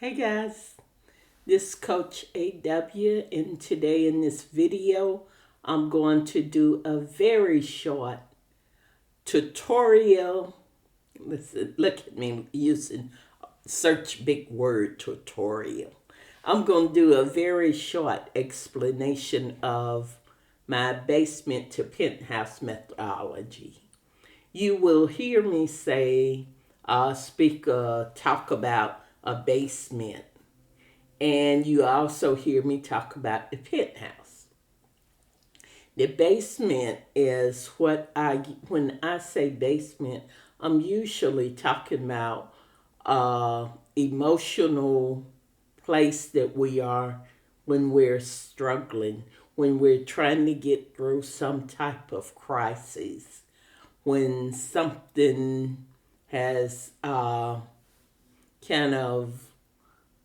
Hey guys, this is Coach AW, and today in this video, I'm going to do a very short tutorial. Listen, look at me using search big word tutorial. I'm going to do a very short explanation of my basement to penthouse methodology. You will hear me talk about a basement, and you also hear me talk about the penthouse. The basement is when I say basement, I'm usually talking about emotional place that we are when we're struggling, when we're trying to get through some type of crisis, when something has kind of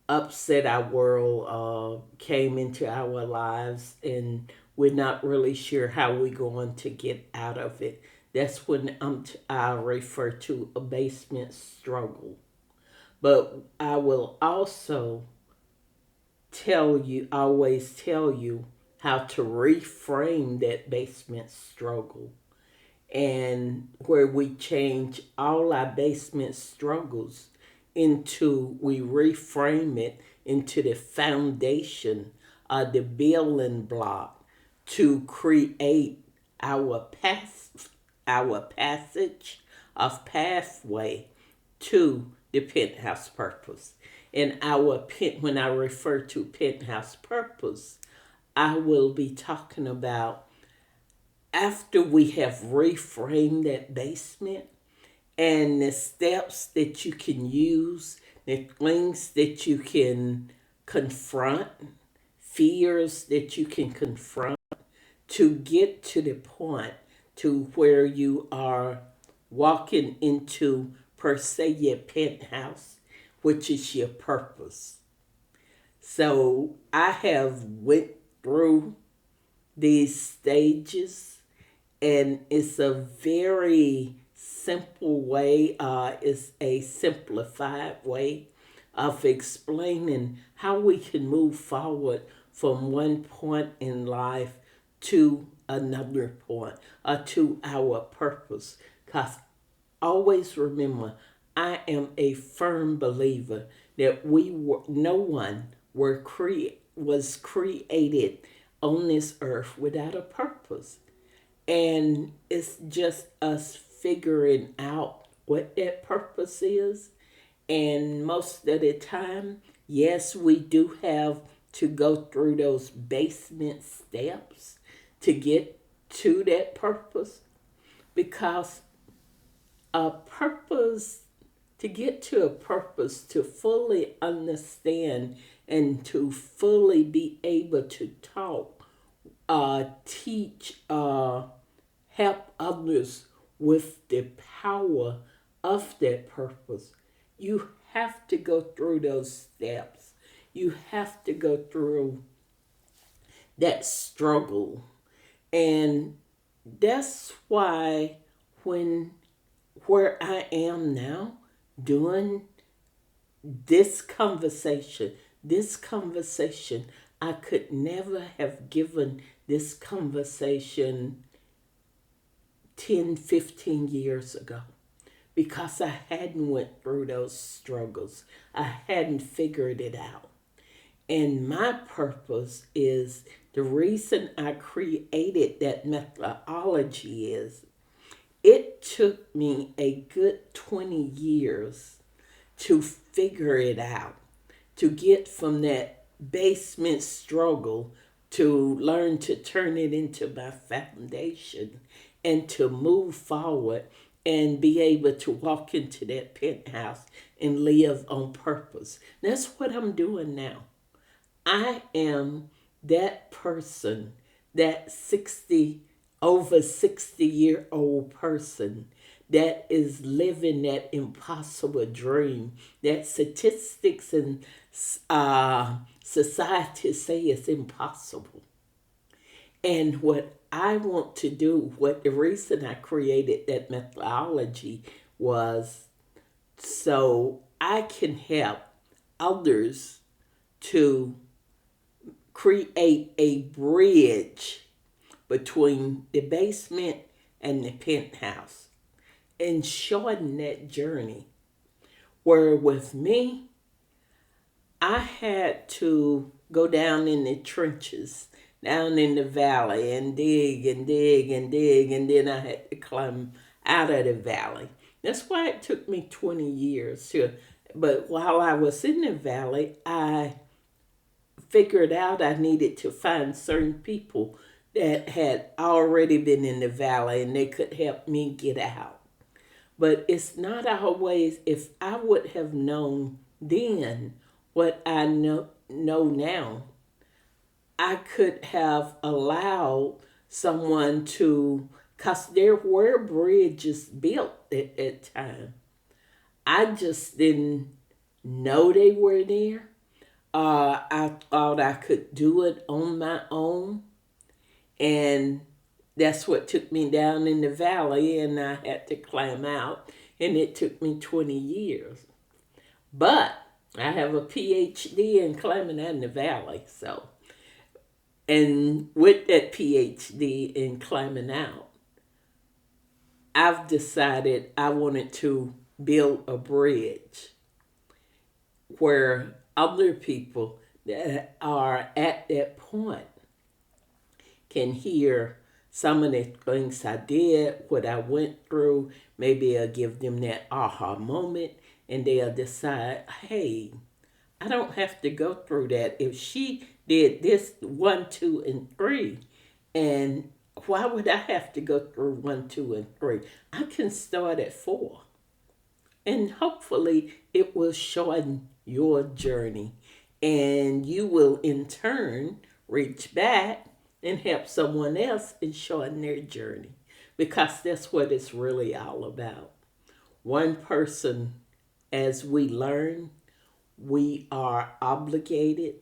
upset our world, came into our lives, and we're not really sure how we're going to get out of it. That's when I refer to a basement struggle. But I will also always tell you how to reframe that basement struggle, and where we change all our basement struggles we reframe it into the foundation, the building block to create our our passage of pathway to the penthouse purpose. And when I refer to penthouse purpose, I will be talking about after we have reframed that basement and the steps that you can use, the things that you can confront, fears that you can confront to get to the point to where you are walking into, per se, your penthouse, which is your purpose. So I have went through these stages, and it's a very simple way, it's a simplified way of explaining how we can move forward from one point in life to another point, to our purpose. Because always remember, I am a firm believer that no one was created on this earth without a purpose. And it's just us figuring out what that purpose is. And most of the time, yes, we do have to go through those basement steps to get to that purpose, because a purpose, to get to a purpose, to fully understand and to fully be able to talk, teach, help others with the power of that purpose, you have to go through those steps. You have to go through that struggle. And that's why when where I am now doing this conversation, I could never have given this conversation 10, 15 years ago, because I hadn't went through those struggles. I hadn't figured it out. And my purpose is the reason I created that methodology is it took me a good 20 years to figure it out, to get from that basement struggle to learn to turn it into my foundation and to move forward and be able to walk into that penthouse and live on purpose. That's what I'm doing now. I am that person, that over 60-year-old person that is living that impossible dream that statistics and society say is impossible. And what I want to do, what the reason I created that methodology was so I can help others to create a bridge between the basement and the penthouse and shorten that journey. Where with me, I had to go down in the trenches, down in the valley, and dig and dig and dig, and then I had to climb out of the valley. That's why it took me 20 years to. But while I was in the valley, I figured out I needed to find certain people that had already been in the valley and they could help me get out. But it's not always, if I would have known then what I know now, I could have allowed someone to, because there were bridges built at that time. I just didn't know they were there. I thought I could do it on my own. And that's what took me down in the valley, and I had to climb out. And it took me 20 years. But I have a PhD in climbing out in the valley. So, and with that PhD in climbing out, I've decided I wanted to build a bridge where other people that are at that point can hear some of the things I did, what I went through. Maybe I'll give them that aha moment and they'll decide, hey, I don't have to go through that. If she did this 1, 2, and 3, and why would I have to go through 1, 2, and 3? I can start at 4. And hopefully it will shorten your journey. And you will in turn reach back and help someone else and shorten their journey. Because that's what it's really all about. One person, as we learn, we are obligated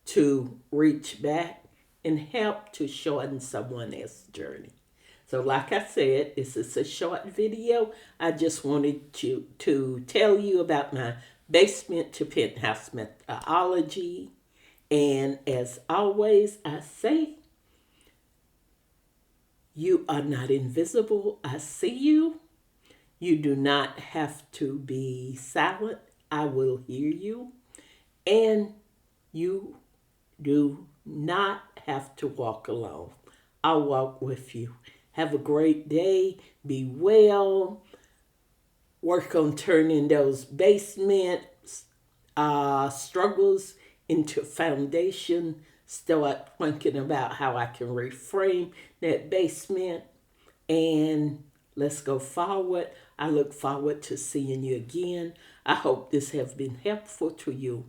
to reach back and help to shorten someone else's journey. So like I said, this is a short video. I just wanted to tell you about my basement to penthouse methodology. And as always, I say, you are not invisible. I see you. You do not have to be silent. I will hear you. And you do not have to walk alone. I'll walk with you. Have a great day. Be well. Work on turning those basement struggles into foundation. Start thinking about how I can reframe that basement. And let's go forward. I look forward to seeing you again. I hope this has been helpful to you.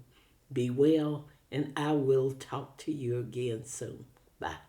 Be well, and I will talk to you again soon. Bye.